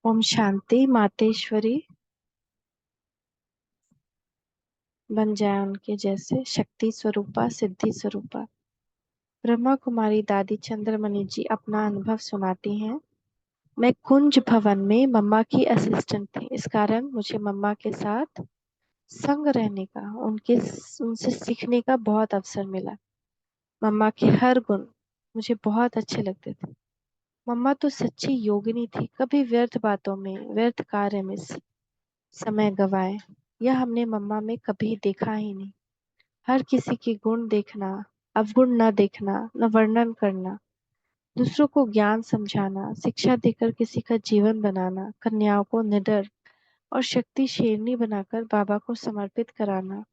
ओम शांति मातेश्वरी बन जाए उनके जैसे शक्ति स्वरूपा सिद्धि स्वरूपा। ब्रह्मा कुमारी दादी चंद्रमणि जी अपना अनुभव सुनाती हैं। मैं कुंज भवन में मम्मा की असिस्टेंट थी। इस कारण मुझे मम्मा के साथ संग रहने का उनके उनसे सीखने का बहुत अवसर मिला। मम्मा के हर गुण मुझे बहुत अच्छे लगते थे। मम्मा तो सच्ची योगिनी थी। कभी व्यर्थ बातों में व्यर्थ कार्य में समय गवाए यह हमने मम्मा में कभी देखा ही नहीं। हर किसी के गुण देखना, अवगुण न देखना, न वर्णन करना, दूसरों को ज्ञान समझाना, शिक्षा देकर किसी का जीवन बनाना, कन्याओं को निडर और शक्ति शेरनी बनाकर बाबा को समर्पित कराना,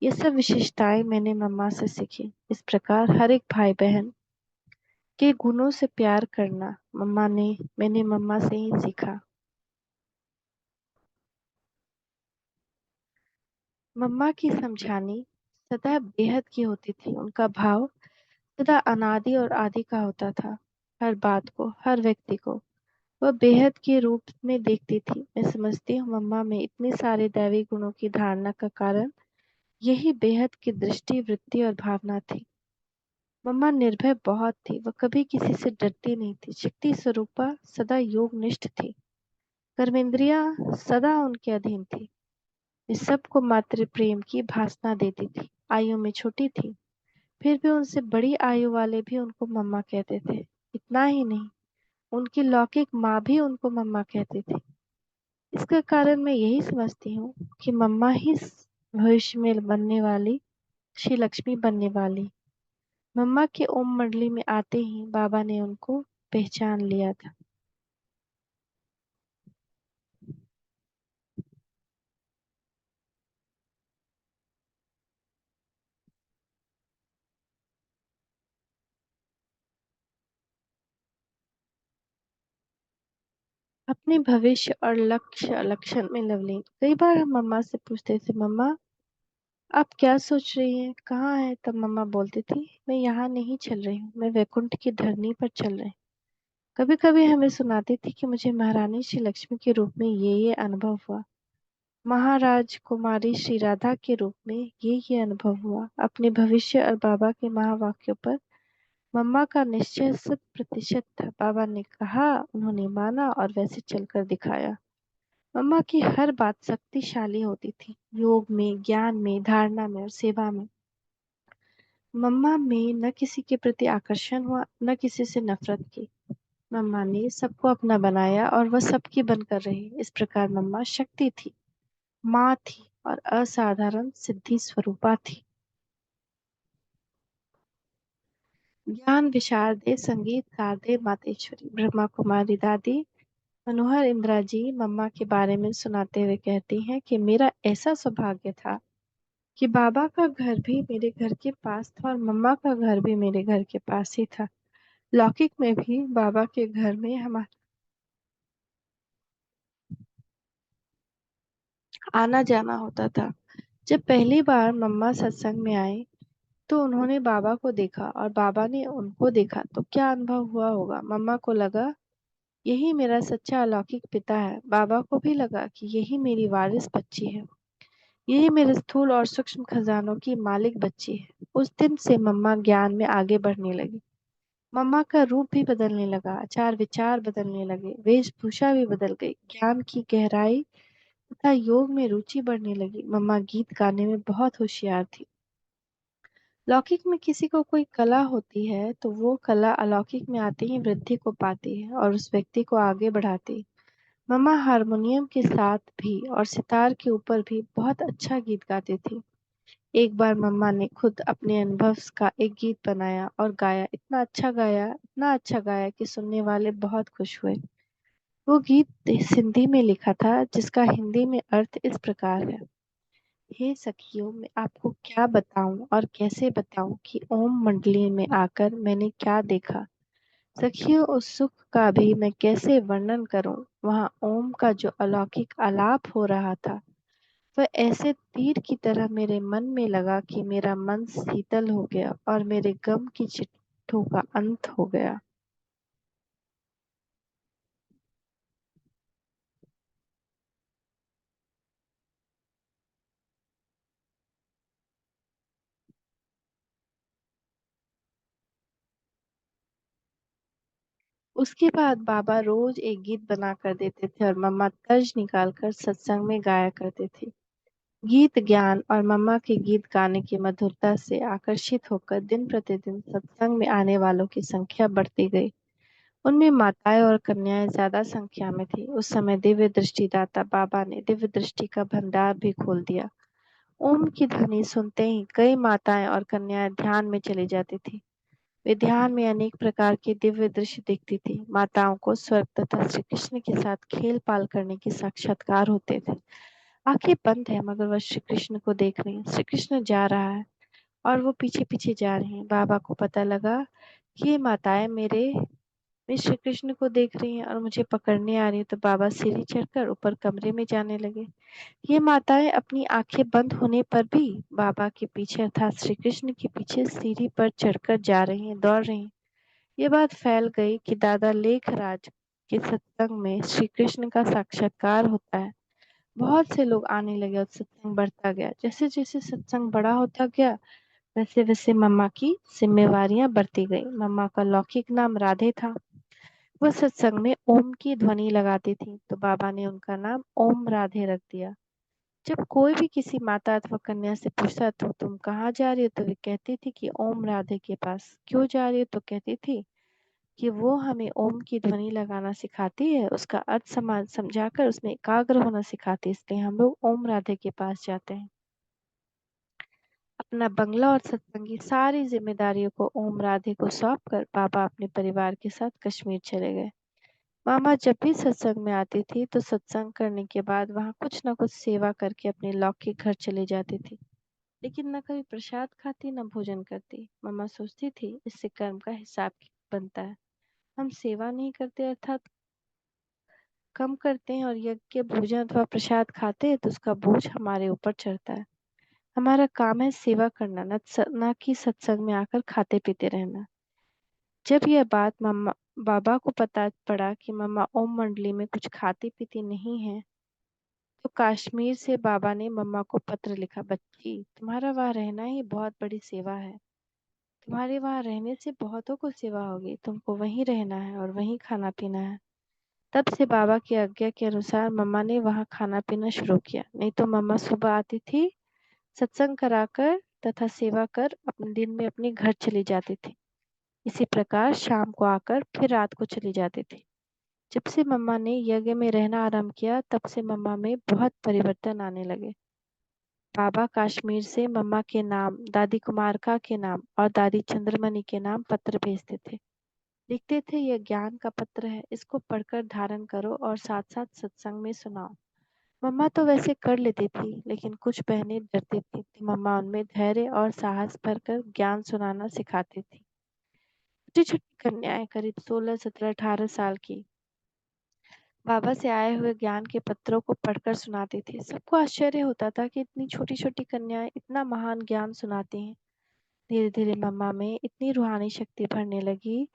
ये सब विशेषताएं मैंने मम्मा से सीखी। इस प्रकार हर एक भाई बहन के गुणों से प्यार करना मैंने मम्मा से ही सीखा। मम्मा की समझानी सदा बेहद की होती थी। उनका भाव सदा अनादि और आदि का होता था। हर बात को, हर व्यक्ति को वह बेहद के रूप में देखती थी। मैं समझती हूँ मम्मा में इतने सारे दैवी गुणों की धारणा का कारण यही बेहद की दृष्टि, वृत्ति और भावना थी। मम्मा निर्भय बहुत थी। वह कभी किसी से डरती नहीं थी। शक्ति स्वरूपा सदा योग निष्ठ थी। कर्मेंद्रियां सदा उनके अधीन थी। वे सबको मातृ प्रेम की भासना देती थी। आयु में छोटी थी, फिर भी उनसे बड़ी आयु वाले भी उनको मम्मा कहते थे। इतना ही नहीं, उनकी लौकिक माँ भी उनको मम्मा कहती थी। इसका कारण मैं यही समझती हूँ कि मम्मा ही भविष्य में बनने वाली श्री लक्ष्मी बनने वाली। मम्मा के ओम मंडली में आते ही बाबा ने उनको पहचान लिया था। अपने भविष्य और लक्ष्य लक्षण में लवलीन कई बार हम मम्मा से पूछते थे, मम्मा आप क्या सोच रही हैं, कहाँ है? तब मम्मा बोलती थी, मैं यहाँ नहीं चल रही हूँ, मैं वैकुंठ की धरनी पर चल रही हूँ। कभी कभी हमें सुनाती थी कि मुझे महारानी श्री लक्ष्मी के रूप में ये अनुभव हुआ। महाराज कुमारी श्री राधा के रूप में ये अनुभव हुआ। अपने भविष्य और बाबा के महावाक्यों पर मम्मा का निश्चय 100% था। बाबा ने कहा, उन्होंने माना और वैसे चलकर दिखाया। मम्मा की हर बात शक्तिशाली होती थी, योग में, ज्ञान में, धारणा में और सेवा में। मम्मा में न किसी के प्रति आकर्षण हुआ, न किसी से नफरत की। मम्मा ने सबको अपना बनाया और वह सबकी बनकर रही। इस प्रकार मम्मा शक्ति थी, माँ थी और असाधारण सिद्धि स्वरूपा थी। ज्ञान विशारदे संगीतकार दे मातेश्वरी ब्रह्मा कुमारी दादी मनोहर इंदिरा जी मम्मा के बारे में सुनाते हुए कहती हैं कि मेरा ऐसा सौभाग्य था कि बाबा का घर भी मेरे घर के पास था और मम्मा का घर भी मेरे घर के पास ही था। लौकिक में भी बाबा के घर में हमारा आना जाना होता था। जब पहली बार मम्मा सत्संग में आए तो उन्होंने बाबा को देखा और बाबा ने उनको देखा तो क्या अनुभव हुआ होगा। मम्मा को लगा यही मेरा सच्चा अलौकिक पिता है। बाबा को भी लगा कि यही मेरी वारिस बच्ची है, यही मेरे स्थूल और सूक्ष्म खजानों की मालिक बच्ची है। उस दिन से मम्मा ज्ञान में आगे बढ़ने लगी। मम्मा का रूप भी बदलने लगा, आचार विचार बदलने लगे, वेशभूषा भी बदल गई, ज्ञान की गहराई तथा योग में रुचि बढ़ने लगी। मम्मा गीत गाने में बहुत होशियार थी। लौकिक में किसी को कोई कला होती है तो वो कला अलौकिक में आते ही वृद्धि को पाती है और उस व्यक्ति को आगे बढ़ाती है। मम्मा हारमोनियम के साथ भी और सितार के ऊपर भी बहुत अच्छा गीत गाती थी। एक बार मम्मा ने खुद अपने अनुभव का एक गीत बनाया और गाया। इतना अच्छा गाया कि सुनने वाले बहुत खुश हुए। वो गीत सिंधी में लिखा था जिसका हिंदी में अर्थ इस प्रकार है। हे सखियों, मैं आपको क्या बताऊं और कैसे बताऊं कि ओम मंडली में आकर मैंने क्या देखा। सखियों, उस सुख का भी मैं कैसे वर्णन करूं। वहां ओम का जो अलौकिक आलाप हो रहा था वह ऐसे तीर की तरह मेरे मन में लगा कि मेरा मन शीतल हो गया और मेरे गम की चिट्ठों का अंत हो गया। उसके बाद बाबा रोज एक गीत बना कर देते थे और मम्मा तर्ज निकाल कर सत्संग में गाया करते थे। गीत ज्ञान और मम्मा के गीत गाने की मधुरता से आकर्षित होकर दिन प्रतिदिन सत्संग में आने वालों की संख्या बढ़ती गई। उनमें माताएं और कन्याएं ज्यादा संख्या में थी। उस समय दिव्य दृष्टि दाता बाबा ने दिव्य दृष्टि का भंडार भी खोल दिया। ओम की ध्वनि सुनते ही कई माताएं और कन्याएं ध्यान में चली जाती थी। वे ध्यान में अनेक प्रकार के दिव्य दृश्य देखती थी। माताओं को स्वर्ग तथा श्री कृष्ण के साथ खेल पाल करने के साक्षात्कार होते थे। आंखें बंद है मगर वह श्री कृष्ण को देख रही है। श्री कृष्ण जा रहा है और वो पीछे पीछे जा रही हैं। बाबा को पता लगा कि ये माताएं मैं श्री कृष्ण को देख रही हैं और मुझे पकड़ने आ रही है, तो बाबा सीढ़ी चढ़कर ऊपर कमरे में जाने लगे। ये माताएं अपनी आंखें बंद होने पर भी बाबा के पीछे अर्थात श्री कृष्ण के पीछे सीढ़ी पर चढ़कर जा रही हैं, दौड़ रही हैं। ये बात फैल गई कि दादा लेखराज के सत्संग में श्री कृष्ण का साक्षात्कार होता है। बहुत से लोग आने लगे और सत्संग बढ़ता गया। जैसे जैसे सत्संग बड़ा होता गया वैसे वैसे मम्मा की जिम्मेवारियां बढ़ती गई। मम्मा का लौकिक नाम राधे था। वह सत्संग में ओम की ध्वनि लगाती थी तो बाबा ने उनका नाम ओम राधे रख दिया। जब कोई भी किसी माता अथवा कन्या से पूछता तो तुम कहाँ जा रही हो, तो वे कहती थी कि ओम राधे के पास। क्यों जा रही हो, तो कहती थी कि वो हमें ओम की ध्वनि लगाना सिखाती है, उसका अर्थ समझाकर उसमें एकाग्र होना सिखाती है, इसलिए हम लोग ओम राधे के पास जाते हैं। अपना बंगला और सत्संग की सारी जिम्मेदारियों को ओम राधे को सौंप कर बाबा अपने परिवार के साथ कश्मीर चले गए। मामा जब भी सत्संग में आती थी तो सत्संग करने के बाद वहाँ कुछ न कुछ सेवा करके अपने लौकिक घर चली जाती थी, लेकिन न कभी प्रसाद खाती न भोजन करती। मामा सोचती थी इससे कर्म का हिसाब बनता है। हम सेवा नहीं करते अर्थात कम करते हैं और यज्ञ के भोजन अथवा प्रसाद खाते हैं तो उसका बोझ हमारे ऊपर चढ़ता है। हमारा काम है सेवा करना, न कि सत्संग में आकर खाते पीते रहना। जब यह बात मम्मा बाबा को पता पड़ा कि मम्मा ओम मंडली में कुछ खाती पीती नहीं है, तो कश्मीर से बाबा ने मम्मा को पत्र लिखा, बच्ची तुम्हारा वहाँ रहना ही बहुत बड़ी सेवा है। तुम्हारे वहाँ रहने से बहुतों को सेवा होगी। तुमको वहीं रहना है और वहीं खाना पीना है। तब से बाबा की आज्ञा के अनुसार मम्मा ने वहाँ खाना पीना शुरू किया। नहीं तो मम्मा सुबह आती थी, सत्संग कराकर तथा सेवा कर अपने दिन में अपने घर चली जाती थी। इसी प्रकार शाम को आकर फिर रात को चली जाती थी। जब से मम्मा ने यज्ञ में रहना आरंभ किया तब से मम्मा में बहुत परिवर्तन आने लगे। बाबा कश्मीर से मम्मा के नाम, दादी कुमारका के नाम और दादी चंद्रमणि के नाम पत्र भेजते थे। लिखते थे यह ज्ञान का पत्र है, इसको पढ़कर धारण करो और साथ साथ सत्संग में सुनाओ। मम्मा तो वैसे कर लेती थी लेकिन कुछ बहनें डरती थी तो मम्मा उनमें धैर्य और साहस भरकर ज्ञान सुनाना सिखाती थी। छोटी छोटी कन्याएं करीब 16, 17, 18 साल की बाबा से आए हुए ज्ञान के पत्रों को पढ़कर सुनाती थी। सबको आश्चर्य होता था कि इतनी छोटी छोटी कन्याएं इतना महान ज्ञान सुनाती हैं। धीरे धीरे मम्मा में इतनी रूहानी शक्ति भरने लगी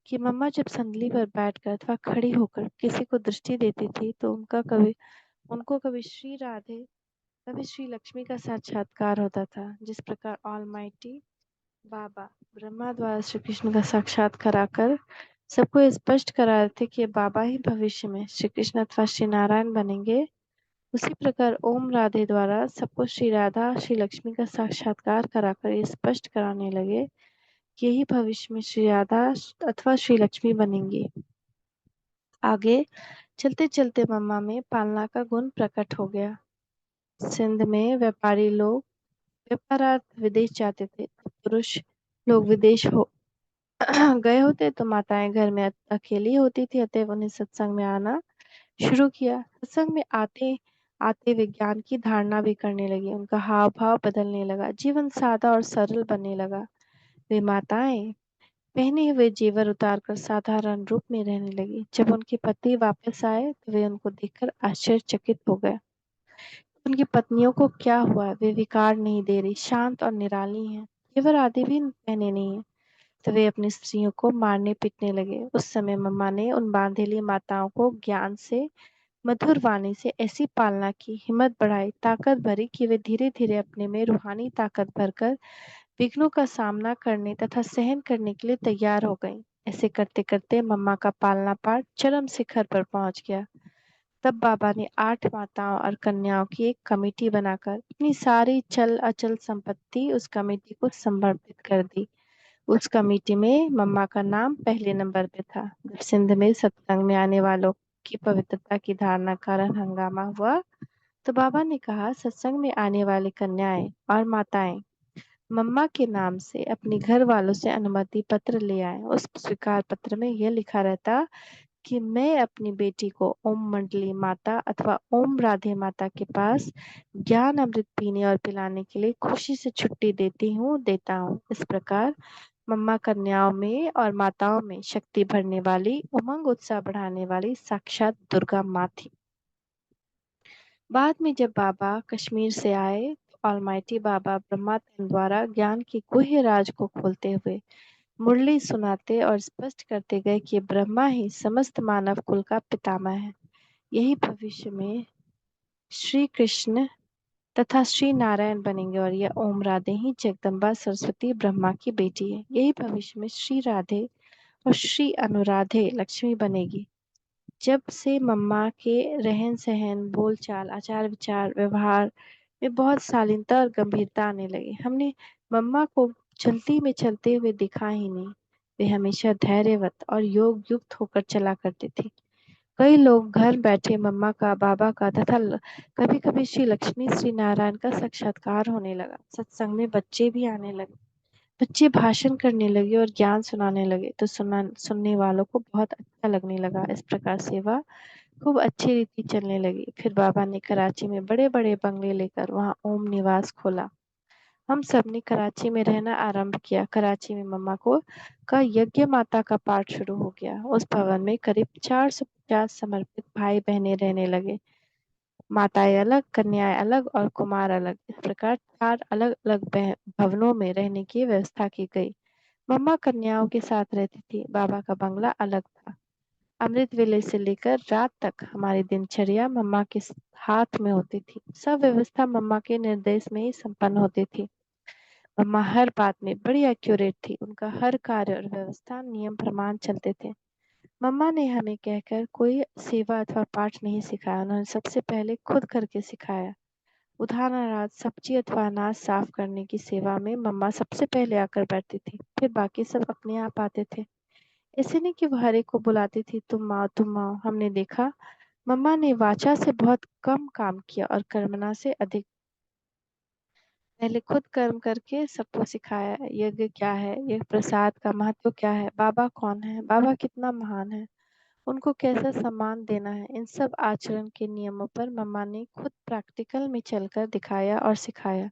कि मम्मा जब संदली पर बैठकर अथवा खड़ी होकर किसी को दृष्टि देती थी तो उनको कभी श्री राधे कभी श्री लक्ष्मी का साक्षात्कार होता था। जिस प्रकार ऑलमाइटी बाबा ब्रह्मा द्वारा श्री कृष्ण का साक्षात कराकर सबको ये स्पष्ट करा रहे थे कि ये बाबा ही भविष्य में श्री कृष्ण अथवा श्री नारायण बनेंगे, उसी प्रकार ओम राधे द्वारा सबको श्री राधा श्री लक्ष्मी का साक्षात्कार कराकर ये स्पष्ट कराने लगे कि यही भविष्य में श्री राधा अथवा श्री लक्ष्मी बनेंगी। आगे चलते चलते मम्मा में पालना का गुण प्रकट हो गया। सिंध में व्यापारी लोग व्यापारार्थ विदेश जाते थे। पुरुष लोग विदेश हो गए होते तो माताएं घर में अकेली होती थी, अतएव उन्हें सत्संग में आना शुरू किया। सत्संग में आते आते विज्ञान की धारणा भी करने लगी। उनका हाव भाव बदलने लगा, जीवन सादा और सरल बनने लगा। वे माताएं पहने हुए जेवर उतारकर साधारण रूप में रहने लगी। जब उनके पति वापस आए तो वे उनको देखकर आश्चर्यचकित हो गए। उनकी पत्नियों को क्या हुआ? वे विकार नहीं दे रही, शांत और निराली हैं, जेवर आदि भी पहने नहीं है। तो वे अपनी स्त्रियों को मारने पीटने लगे। उस समय मम्मा ने उन बांधेली माताओं को ज्ञान से, मधुर वाणी से ऐसी पालना की, हिम्मत बढ़ाई, ताकत भरी कि वे धीरे धीरे अपने में रूहानी ताकत भरकर विघ्नों का सामना करने तथा सहन करने के लिए तैयार हो गईं। ऐसे करते करते मम्मा का पालना पाठ चरम शिखर पर पहुंच गया। तब बाबा ने 8 माताओं और कन्याओं की एक कमेटी बनाकर अपनी सारी चल अचल संपत्ति उस कमेटी को समर्पित कर दी। उस कमेटी में मम्मा का नाम पहले नंबर पे था। जब सिंध में सत्संग में आने वालों की पवित्रता की धारणा कारण हंगामा हुआ, तो बाबा ने कहा, सत्संग में आने वाली कन्याएं और माताएं मम्मा के नाम से अपने घर वालों से अनुमति पत्र ले आए। उस स्वीकार पत्र में यह लिखा रहता कि मैं अपनी बेटी को ओम मंडली माता अथवा ओम राधे माता के पास ज्ञान अमृत पीने और पिलाने के लिए खुशी से छुट्टी देता हूँ। इस प्रकार मम्मा कन्याओं में और माताओं में शक्ति भरने वाली, उमंग उत्साह बढ़ाने वाली साक्षात दुर्गा माँ थी। बाद में जब बाबा कश्मीर से आए, तो ऑलमाइटी बाबा ब्रह्मात्म द्वारा ज्ञान की गुह्य राज को खोलते हुए मुरली सुनाते और स्पष्ट करते गए कि ब्रह्मा ही समस्त मानव कुल का पितामह है। यही भविष्य में श्री कृष्ण तथा श्री नारायण बनेंगे और यह ओम राधे ही जगदम्बा सरस्वती ब्रह्मा की बेटी है। यही भविष्य में श्री राधे और श्री अनुराधे लक्ष्मी बनेगी। जब से मम्मा के रहन सहन, बोलचाल, आचार विचार, व्यवहार में बहुत शालीनता और गंभीरता आने लगी। हमने मम्मा को चलती में चलते हुए देखा ही नहीं। वे हमेशा धैर्यवत और योग युक्त होकर चला करती थी। कई लोग घर बैठे मम्मा का, बाबा का तथा कभी कभी श्री लक्ष्मी श्री नारायण का साक्षात्कार होने लगा। सत्संग में बच्चे भी आने लगे। बच्चे भाषण करने लगे और ज्ञान सुनाने लगे, तो सुनने वालों को बहुत अच्छा लगने लगा। इस प्रकार सेवा खूब अच्छी रीति चलने लगी। फिर बाबा ने कराची में बड़े बड़े बंगले लेकर वहाँ ओम निवास खोला। हम सब ने कराची में रहना आरंभ किया। कराची में मम्मा को का यज्ञ माता का पाठ शुरू हो गया। उस भवन में करीब 450 समर्पित भाई बहनें रहने लगे। माताएं अलग, कन्याएं अलग और कुमार अलग। इस प्रकार 4 अलग अलग भवनों में रहने की व्यवस्था की गई। मम्मा कन्याओं के साथ रहती थी। बाबा का बंगला अलग था। अमृत वेले से लेकर रात तक हमारी दिनचर्या मम्मा के हाथ में होती थी। सब व्यवस्था मम्मा के निर्देश में ही संपन्न होती थी। मम्मा हर बात में बड़ी एक्यूरेट थी। उनका हर कार्य और व्यवस्था नियम प्रमाण चलते थे। मम्मा ने हमें कहकर कोई सेवा अथवा पाठ नहीं सिखाया। उन्होंने सबसे पहले खुद करके सिखाया। उदाहरणार्थ सब्जी अथवा अनाज साफ करने की सेवा में मम्मा सबसे पहले आकर बैठती थी, फिर बाकी सब अपने आप आते थे। ऐसे नहीं कि वो हर एक को बुलाती थी, तुम आओ तुम आओ। हमने देखा मम्मा ने वाचा से बहुत कम काम किया और कर्मणा से अधिक। पहले खुद कर्म करके सबको सिखाया, यज्ञ क्या है, यज्ञ प्रसाद का महत्व क्या है, बाबा कौन है, बाबा कितना महान है, उनको कैसा सम्मान देना है। इन सब आचरण के नियमों पर मम्मा ने खुद प्रैक्टिकल में चलकर दिखाया और सिखाया।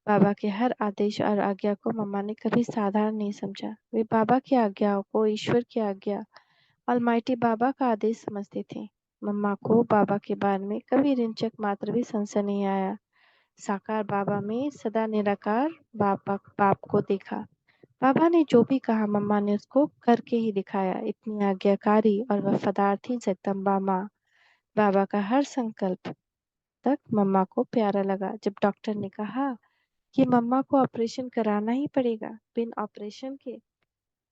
बाबा के हर आदेश और आज्ञा को मम्मा ने कभी साधारण नहीं समझा। वे बाबा की आज्ञाओं को ईश्वर की आज्ञा, ऑलमाइटी बाबा का आदेश समझती थी। मम्मा को बाबा के बारे में कभी रिंचक मात्र भी संशय नहीं आया। साकार बाबा में सदा निराकार बाप को देखा। बाबा ने जो भी कहा मम्मा ने उसको करके ही दिखाया। इतनी आज्ञाकारी और वफादार थी जगदम्बा माँ। बाबा का हर संकल्प तक मम्मा को प्यारा लगा। जब डॉक्टर ने कहा कि मम्मा को ऑपरेशन कराना ही पड़ेगा, बिन ऑपरेशन के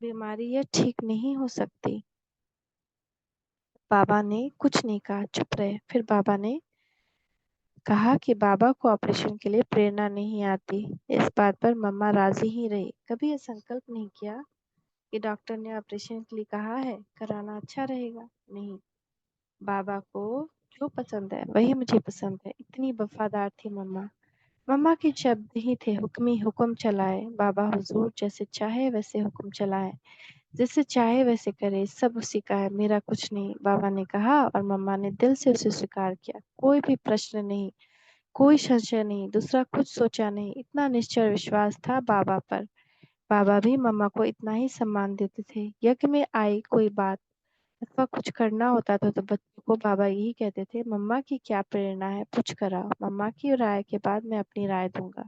बीमारी यह ठीक नहीं हो सकती, बाबा ने कुछ नहीं कहा, चुप रहे। फिर बाबा ने कहा कि बाबा को ऑपरेशन के लिए प्रेरणा नहीं आती। इस बात पर मम्मा राजी ही रही। कभी यह संकल्प नहीं किया कि डॉक्टर ने ऑपरेशन के लिए कहा है, कराना अच्छा रहेगा। नहीं, बाबा को जो पसंद है वही मुझे पसंद है। इतनी वफादार थी मम्मा। मम्मा के शब्द ही थे, हुक्मी हुक्म चलाए। बाबा हुजूर जैसे चाहे वैसे हुक्म चलाए, जैसे चाहे वैसे करे, सब उसी का है, मेरा कुछ नहीं, बाबा ने कहा और मम्मा ने दिल से उसे स्वीकार किया। कोई भी प्रश्न नहीं, कोई संशय नहीं, दूसरा कुछ सोचा नहीं। इतना निश्चय विश्वास था बाबा पर। बाबा भी मम्मा को इतना ही सम्मान देते थे। यज्ञ में आई कोई बात अथवा कुछ करना होता था तो बच्चों को बाबा यही कहते थे, मम्मा की क्या प्रेरणा है, पूछ कर आओ। मम्मा की राय के बाद मैं अपनी राय दूंगा।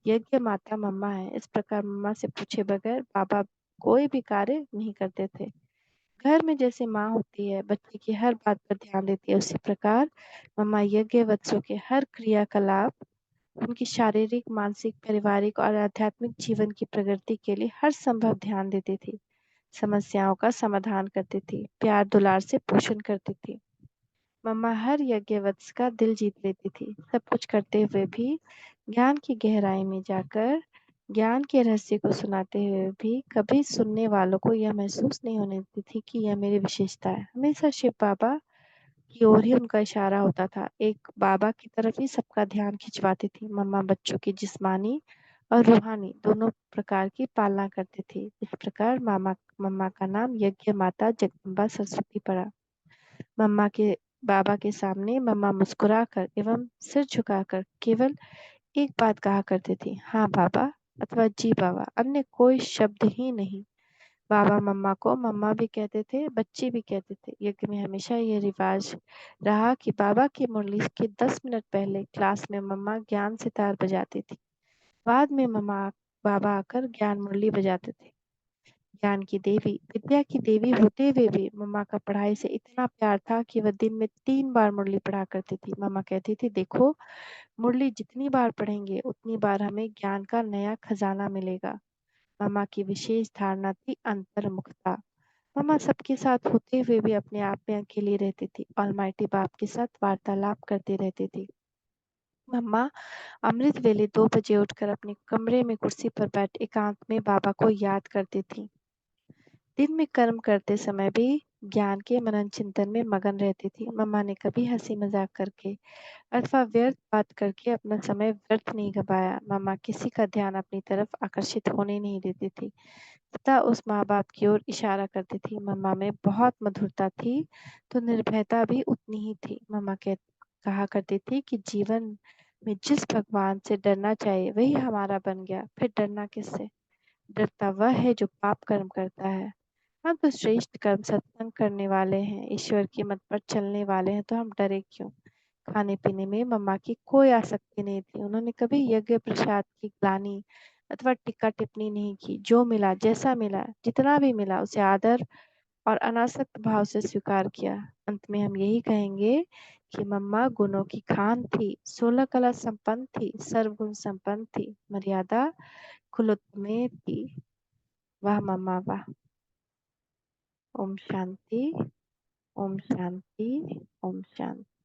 यज्ञ माता मम्मा है। इस प्रकार मम्मा से पूछे बगैर बाबा कोई भी कार्य नहीं करते थे। घर में जैसे माँ होती है, बच्चे की हर बात पर ध्यान देती है, उसी प्रकार मम्मा यज्ञ वत्सों के हर क्रियाकलाप, उनकी शारीरिक, मानसिक, पारिवारिक और आध्यात्मिक जीवन की प्रगति के लिए हर संभव ध्यान देती थी। समस्याओं का समाधान करती थी, प्यार दुलार से पोषण करती थी। मम्मा हर यज्ञवत्स का दिल जीत लेती थी। सब कुछ करते हुए भी, ज्ञान की गहराई में जाकर ज्ञान के रहस्य को सुनाते हुए भी कभी सुनने वालों को यह महसूस नहीं होने देती थी कि यह मेरी विशेषता है। हमेशा शिव बाबा की ओर ही उनका इशारा होता था। एक बाबा की तरफ ही सबका ध्यान खिंचवाती थी। मम्मा बच्चों की जिस्मानी और रूहानी दोनों प्रकार की पालना करती थी। इस प्रकार मामा मम्मा का नाम यज्ञ माता जगदम्बा सरस्वती पड़ा। मम्मा के बाबा के सामने मम्मा मुस्कुराकर एवं सिर झुकाकर केवल एक बात कहा करती थी, हाँ बाबा अथवा जी बाबा, अन्य कोई शब्द ही नहीं। बाबा मम्मा को मम्मा भी कहते थे, बच्चे भी कहते थे। यज्ञ में हमेशा ये रिवाज रहा कि बाबा की मुरली के 10 मिनट पहले क्लास में मम्मा ज्ञान सितार बजाती थी। बाद में मम्मा बाबा आकर ज्ञान मुरली बजाते थे। ज्ञान की देवी, विद्या की देवी होते हुए भी मम्मा का पढ़ाई से इतना प्यार था कि वह दिन में 3 बार मुरली पढ़ा करती थी। मम्मा कहती थी, देखो मुरली जितनी बार पढ़ेंगे उतनी बार हमें ज्ञान का नया खजाना मिलेगा। मम्मा की विशेष धारणा थी अंतर्मुखता। मम्मा सबके साथ होते हुए भी अपने आप में अकेली रहती थी। ऑलमाइटी बाप के साथ वार्तालाप करती रहती थी। मम्मा अमृत वेले 2 बजे उठकर अपने कमरे में कुर्सी पर बैठ एकांत में बाबा को याद करती थी। दिन में कर्म करते समय भी ज्ञान के मनन चिंतन में मगन रहती थी। मम्मा ने कभी हंसी मजाक करके अथवा व्यर्थ बात करके अपना समय व्यर्थ नहीं गवाया। मम्मा किसी का ध्यान अपनी तरफ आकर्षित होने नहीं देती थी, सदा उस माँ बाप की ओर इशारा करती थी। मम्मा में बहुत मधुरता थी तो निर्भयता भी उतनी ही थी। मम्मा कहा करती थी कि जीवन में जिस भगवान से डरना चाहिए वही हमारा बन गया, फिर डरना किससे? डरता वह है जो पाप कर्म करता है। हम तो श्रेष्ठ कर्म सत्संग करने वाले हैं, ईश्वर की मत पर चलने वाले हैं, तो हम डरे क्यों? खाने पीने में मम्मा की कोई आसक्ति नहीं थी। उन्होंने कभी यज्ञ प्रसाद की ग्लानि अथवा टीका टिप्पणी नहीं की। जो मिला, जैसा मिला, जितना भी मिला उसे आदर और अनासक्त भाव से स्वीकार किया। अंत में हम यही कहेंगे कि मम्मा गुणों की खान थी, 16 कला संपन्न थी, सर्वगुण संपन्न थी, मर्यादा खुलुत में थी। वाह मम्मा वाह। ओम शांति, ओम शांति, ओम शांति।